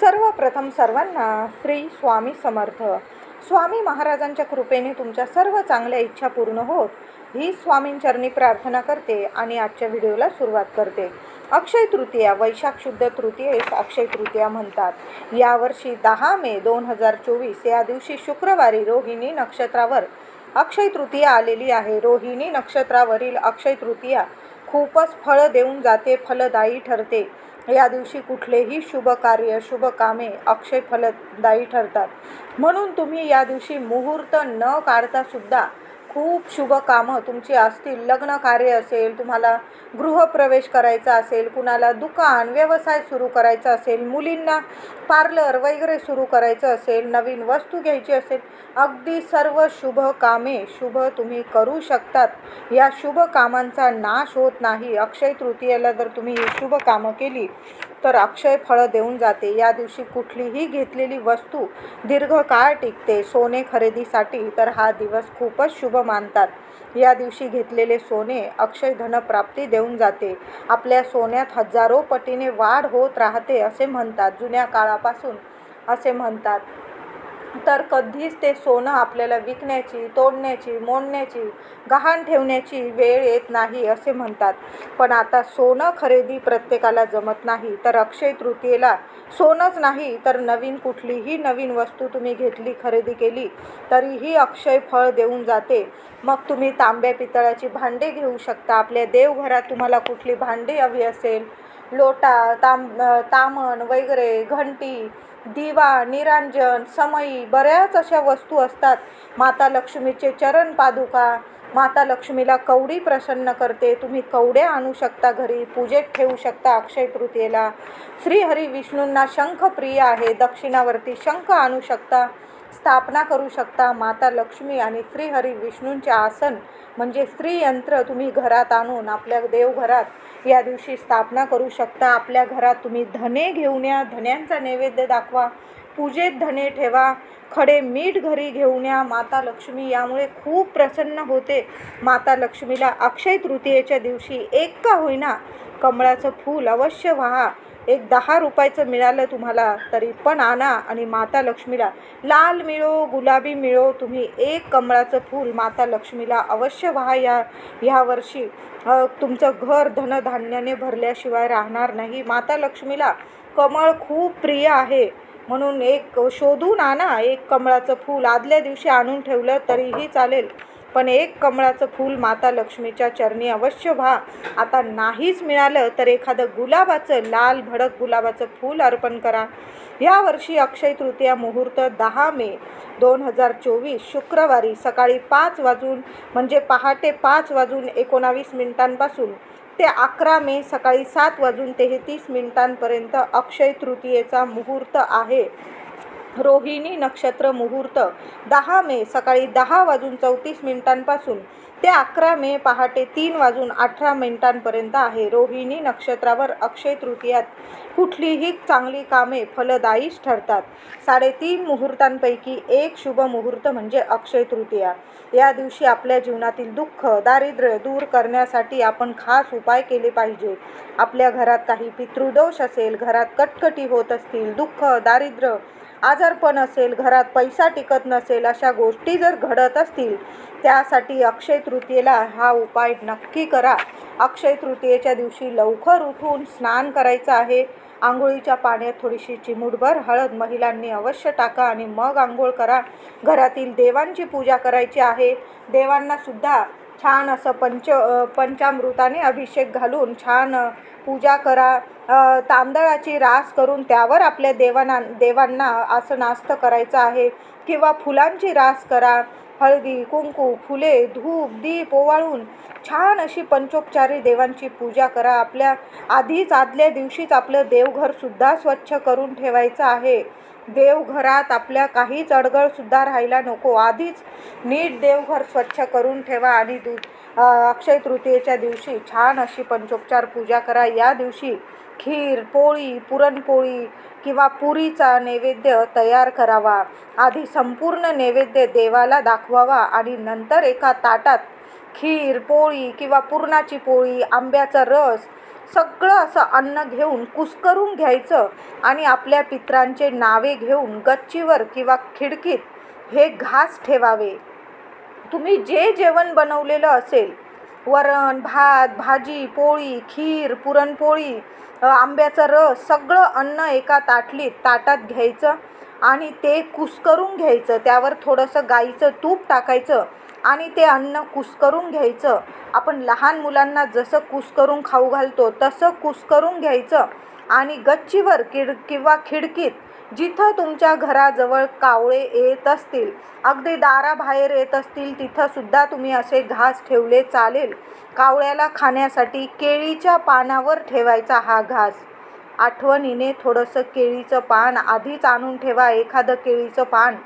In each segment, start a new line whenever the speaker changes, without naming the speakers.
सर्वप्रथम सर्वांना श्री स्वामी समर्थ. स्वामी महाराजांच्या कृपेने तुमच्या सर्व चांगल्या इच्छा पूर्ण होत ही स्वामींचरणी प्रार्थना करते आणि आजच्या व्हिडिओला सुरुवात करते. अक्षय तृतीया, वैशाख शुद्ध तृतीयेस अक्षय तृतीया म्हणतात. यावर्षी 10 मे 2024 या दिवशी शुक्रवारी रोहिणी नक्षत्रावर अक्षय तृतीया आलेली आहे. रोहिणी नक्षत्रावरील अक्षय तृतीया खूपच फळ देऊन जाते, फलदायी ठरते. या दिवशी कुठलेही शुभ कार्य, शुभ कामे अक्षय फलदायी ठरतात. म्हणून तुम्ही या दिवशी मुहूर्त न काढता सुद्धा खूप शुभ कामं तुमची असतील. लग्न कार्य असेल, तुम्हाला गृहप्रवेश करायचा असेल, कुणाला दुकान व्यवसाय सुरू करायचा असेल, मुलींना पार्लर वगैरे सुरू करायचं असेल, नवीन वस्तू घ्यायची असेल, अगदी सर्व शुभ कामे शुभ तुम्ही करू शकतात. या शुभ कामांचा नाश होत नाही. अक्षय तृतीयेला जर तुम्ही ही शुभ कामं केली तर अक्षय फळ देऊन जाते. या दिवशी कुठलीही घेतलेली वस्तू दीर्घकाळ टिकते. सोने खरेदीसाठी तर हा दिवस खूपच शुभ मानतात. या दिवशी घेतलेले सोने अक्षय धनप्राप्ती देऊन जाते. आपल्या सोन्यात हजारो पटीने वाढ होत राहते असे म्हणतात. जुन्या काळापासून असे म्हणतात. तर कधीच ते सोनं आपल्याला विकण्याची, तोडण्याची, मोडण्याची, गहाण ठेवण्याची वेळ येत नाही असे म्हणतात. पण आता सोनं खरेदी प्रत्येकाला जमत नाही. तर अक्षय तृतीयेला सोनंच नाही तर कुठलीही नवीन वस्तू तुम्ही घेतली, खरेदी केली तरीही अक्षय फळ देऊन जाते. मग तुम्ही तांब्या पितळाची भांडे घेऊ शकता. आपल्या देवघरात तुम्हाला कुठली भांडी हवी असेल, लोटा, तामण वगैरे, घंटी, दिवा, निरांजन, समई, बऱ्याच अशा वस्तू असतात. माता लक्ष्मीचे चरण पादुका, माता लक्ष्मीला कवडी प्रसन्न करते. तुम्ही कवड्या आणू शकता, घरी पूजेत ठेवू शकता. अक्षय तृतीयेला श्रीहरी विष्णूंना शंख प्रिय आहे. दक्षिणावरती शंख आणू शकता, स्थापना करू शकता. माता लक्ष्मी आणि श्रीहरी विष्णूंचे आसन म्हणजे श्रीयंत्र तुम्ही घरात आणून आपल्या देवघरात या दिवशी स्थापना करू शकता. आपल्या घरात तुम्ही धने घेऊन या, धन्यांचा नैवेद्य दाखवा, पूजेत धने ठेवा, खडे मीठ घरी घेऊन या. माता लक्ष्मी यामुळे खूप प्रसन्न होते. माता लक्ष्मीला अक्षय तृतीयेच्या दिवशी एक का होईना कमळाचं फूल अवश्य वाहा. एक 10 रुपयाचं मिळालं तुम्हाला तरी पण आणा आणि माता लक्ष्मीला लाल मिळो, गुलाबी मिळो, तुम्ही एक कमळाचं फूल माता लक्ष्मीला अवश्य वाहा. ह्या वर्षी तुमचं घर धनधान्याने भरल्याशिवाय राहणार नाही. माता लक्ष्मीला कमळ खूप प्रिय आहे म्हणून एक शोधून आणा. एक कमळाचं फूल आदल्या दिवशी आणून ठेवलं तरीही चालेल, पण एक कमळाचं फूल माता लक्ष्मीच्या चरणी अवश्य व्हा. आता नाहीच मिळालं तर एखादं गुलाबाचं, लाल भडक गुलाबाचं फूल अर्पण करा. यावर्षी अक्षय तृतीया मुहूर्त 10 मे 2024 शुक्रवारी सकाळी 5 वाजून म्हणजे पहाटे 5 वाजून 19 मिनिटांपासून ते 11 मे सकाळी 7 वाजून 33 मिनिटांपर्यंत अक्षय तृतीयेचा मुहूर्त आहे. रोहिणी नक्षत्र मुहूर्त 10 मे सकाळी 10 वाजून 34 मिनिटांपासून ते 11 मे पहाटे 3 वाजून 18 मिनिटांपर्यंत आहे. रोहिणी नक्षत्रावर अक्षय तृतीयात कुठलीही चांगली कामे फलदायीच ठरतात. 3.5 मुहूर्तांपैकी एक शुभ मुहूर्त म्हणजे अक्षय तृतीया. या दिवशी आपल्या जीवनातील दुःख, दारिद्र्य दूर करण्यासाठी आपण खास उपाय केले पाहिजे. आपल्या घरात काही पितृदोष असेल, घरात कटकटी होत असतील, दुःख, दारिद्र्य, आजारपण असेल, घरात पैसा टिकत नसेल, अशा गोष्टी जर घडत असतील त्यासाठी अक्षय तृतीयेला हा उपाय नक्की करा. अक्षय तृतीयेच्या दिवशी लवकर उठून स्नान करायचं आहे. आंघोळीच्या पाण्यात थोडीशी चिमूटभर हळद महिलांनी अवश्य टाका आणि मग आंघोळ करा. घरातील देवांची पूजा करायची आहे. देवांना सुद्धा छान असं पंचामृताने अभिषेक घालून छान पूजा करा. तांदळाची रास करून त्यावर आपल्या देवांना आसनास्थ करायचं आहे किंवा फुलांची रास करा. हळदी, कुंकू, फुले, धूप, दीप ओवाळून छान अशी पंचोपचारी देवांची पूजा करा. आदल्या दिवशीच आपलं देवघरसुद्धा स्वच्छ करून ठेवायचं आहे. देवघरात आपल्या काहीच अडगळसुद्धा राहायला नको. आधीच नीट देवघर स्वच्छ करून ठेवा आणि अक्षय तृतीयेच्या दिवशी छान अशी पंचोपचार पूजा करा. या दिवशी खीर, पोळी, पुरणपोळी किंवा पुरीचा नैवेद्य तयार करावा. आधी संपूर्ण नैवेद्य देवाला दाखवावा आणि नंतर एका ताटात खीर, पोळी किंवा पुरणाची पोळी, आंब्याचा रस, सगळं असं अन्न घेऊन कुस्करून घ्यायचं आणि आपल्या पितरांचे नावे घेऊन गच्चीवर किंवा खिडकीत हे घास ठेवावे. तुम्ही जे जेवण बनवलेलं असेल, वरण, भात, भाजी, पोळी, खीर, पुरणपोळी, आंब्याचा रस, सगळं अन्न एका ताटात घ्यायचं आणि ते कुस्करून घ्यायचं. त्यावर थोडंसं गाईचं तूप टाकायचं आणि ते अन्न कुस्करून घ्यायचं. आपण लहान मुलांना जसं कुस्करून खाऊ घालतो तसं कुस्करून घ्यायचं आणि गच्चीवर किंवा खिडकीत जिथं तुमच्या घराजवळ कावळे येत असतील, अगदी दाराबाहेर येत असतील, तिथंसुद्धा तुम्ही असे घास ठेवले चालेल. कावळ्याला खाण्यासाठी केळीच्या पानावर ठेवायचा हा घास. आठवणीने थोडंसं केळीचं पान आधीच आणून ठेवा, एखादं केळीचं पान,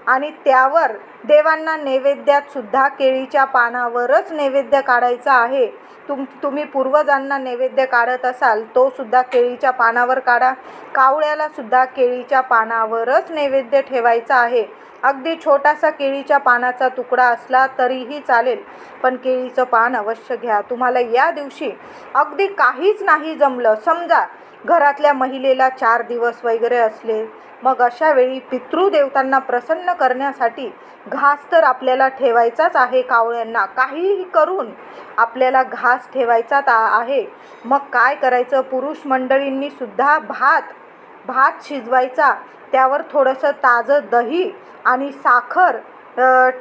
आणि त्यावर देवांना नैवेद्यातसुद्धा केळीच्या पानावरच नैवेद्य काढायचा आहे. तुम्ही पूर्वजांना नैवेद्य काढत असाल तोसुद्धा केळीच्या पानावर काढा. कावळ्यालासुद्धा केळीच्या पानावरच नैवेद्य ठेवायचा आहे. अगदी छोटासा केळीच्या पानाचा तुकडा असला तरीही चालेल, पण केळीचं पान अवश्य घ्या. तुम्हाला या दिवशी अगदी काहीच नाही जमलं, समजा घरातल्या महिलेला 4 दिवस वगैरे असले, मग अशा वेळी पितृदेवतांना प्रसन्न करण्यासाठी घास तर आपल्याला ठेवायचाच आहे. कावळ्यांना काहीही करून आपल्याला घास ठेवायचा आहे. मग काय करायचं, पुरुष मंडळींनी सुद्धा भात शिजवायचा, त्यावर थोडंसं ताजं दही आणि साखर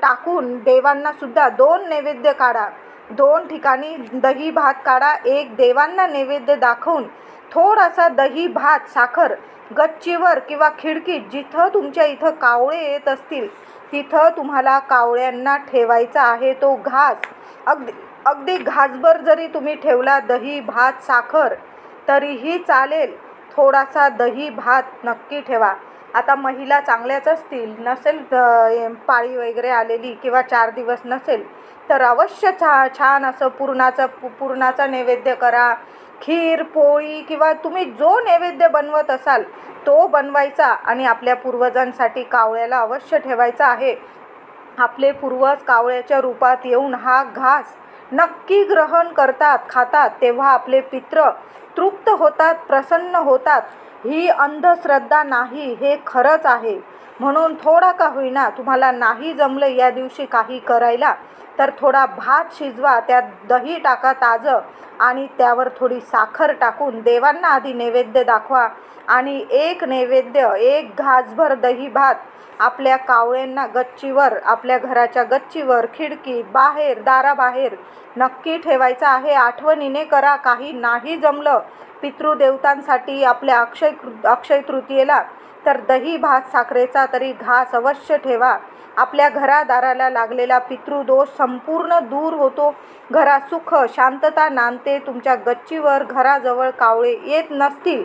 टाकून देवांनासुद्धा 2 नैवेद्य काढा. 2 ठिकाणी दही भात काढा. एक देवांना नैवेद्य दाखवून थोडासा दही भात साखर गच्चीवर किंवा खिडकीत जिथं तुमच्या इथं कावळे येत असतील तिथं तुम्हाला कावळ्यांना ठेवायचा आहे तो घास. अगदी घासभर जरी तुम्ही ठेवला दही भात साखर तरीही चालेल. थोडासा दही भात नक्की ठेवा. आता महिला चांगल्याच असतील, नसेल पाळी वगैरे आलेली किंवा 4 दिवस नसेल तर अवश्य छान असं पुरणाचा नैवेद्य करा. खीर, पोळी किंवा तुम्ही जो नैवेद्य बनवत असाल तो बनवायचा आणि आपल्या पूर्वजांसाठी कावळ्याला अवश्य ठेवायचा आहे. आपले पूर्वज कावळ्याच्या रूपात येऊन हा घास नक्की ग्रहण करतात, खातात, तेव्हा आपले पितृ तृप्त होतात, प्रसन्न होतात. ही अंधश्रद्धा नाही, हे खरंच आहे. म्हणून थोडा का होईना, तुम्हाला नाही जमलं या दिवशी काही करायला तर थोडा भात शिजवा, त्यात दही टाका ताजं आणि त्यावर थोडी साखर टाकून देवांना आधी नैवेद्य दाखवा आणि एक घासभर दही भात आपल्या कावळ्यांना गच्चीवर, आपल्या घराच्या गच्चीवर, खिडकी बाहेर, दाराबाहेर नक्की ठेवायचा आहे. आठवणीने करा. काही नाही जमलं पितृदेवतांसाठी आपल्या अक्षय तृतीयेला तर दही भात साखरेचा तरी घास अवश्य ठेवा. आपल्या घरादाराला लागलेला पितृदोष संपूर्ण दूर होतो. घरात सुख शांतता नांदते. तुमच्या गच्चीवर घराजवळ कावळे येत नसतील,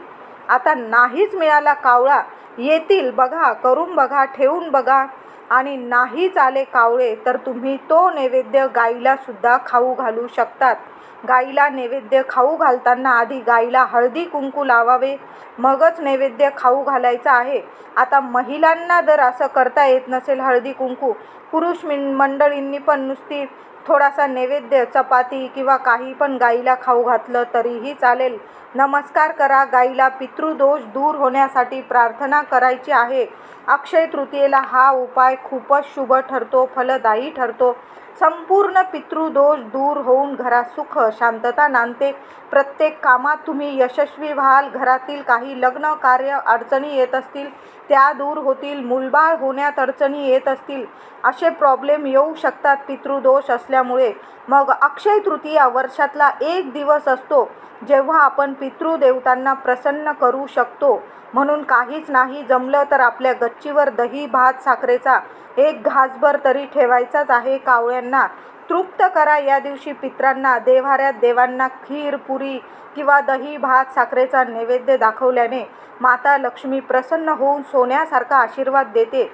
आता नाहीच मिळाला कावळा, येतील बघा, करून बघा, ठेवून बघा, आणि नाहीच आले कावळे तर तुम्ही तो नैवेद्य गाईला सुद्धा खाऊ घालू शकतात. गाईला नैवेद्य खाऊ घालताना आधी गाईला हळदी कुंकू लावावे, मगच नैवेद्य खाऊ घालायचा आहे. आता महिलांना जर असं करता येत नसेल हळदी कुंकू, पुरुष मंडळींनी पण नुसती थोडासा नैवेद्य चपाती किंवा काही पण गाईला खाऊ घातलं तरीही चालेल. नमस्कार करा. गाईला पितृदोष दूर होण्यासाठी प्रार्थना करायची आहे. अक्षय तृतीयेला हा उपाय खूपच शुभ ठरतो, फलदायी ठरतो. संपूर्ण पितृदोष दूर होऊन घरात सुख शांतता नांदते. प्रत्येक कामात तुम्ही यशस्वी व्हाल. घरातील काही लग्न कार्य अडचणी येत असतील त्या दूर होतील. मूलबाळ होण्यात अडचणी येत असतील, असे प्रॉब्लेम येऊ शकतात पितृदोष असल्यामुळे. मग अक्षय तृतीया वर्षातला एक दिवस असतो जेव्हा आपण पितृदेवतांना प्रसन्न करू शकतो. म्हणून काहीच नाही जमलं तर आपल्या गच्चीवर दही भात साखरेचा एक घासभर तरी ठेवायचाच आहे. कावळ्यांना तृप्त करा या दिवशी. पितरांना देव्हाऱ्यात देवांना खीर पुरी किंवा दही भात साखरेचा नैवेद्य दाखवल्याने माता लक्ष्मी प्रसन्न होऊन सोन्यासारखा आशीर्वाद देते.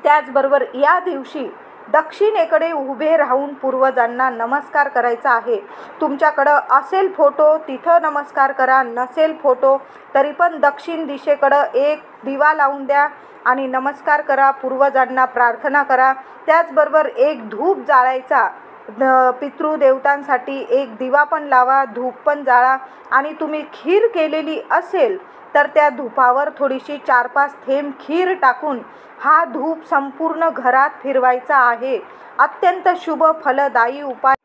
त्याचबरोबर या दिवशी दक्षिणेकडे उभे राहून पूर्वजांना नमस्कार करायचा आहे. तुमच्याकडं असेल फोटो तिथं नमस्कार करा, नसेल फोटो तरी पण दक्षिण दिशेकडं एक दिवा लावून द्या आणि नमस्कार करा. पूर्वजांना प्रार्थना करा. त्याचबरोबर एक धूप जाळायचा. पितृदेवतांसाठी एक दिवा पण लावा, धूप पण जाळा आणि तुम्ही खीर केलेली असेल तर त्या धुपावर थोडीशी 4-5 थेंब खीर टाकून हा धूप संपूर्ण घरात फिरवायचा आहे. अत्यंत शुभ फलदायी उपाय.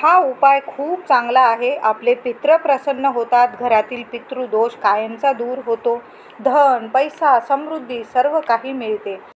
हा उपाय खूप चांगला आहे. आपले पितृ प्रसन्न होतात, घरातील पितृदोष कायमचा दूर होतो, धन, पैसा, समृद्धी सर्व काही मिळते.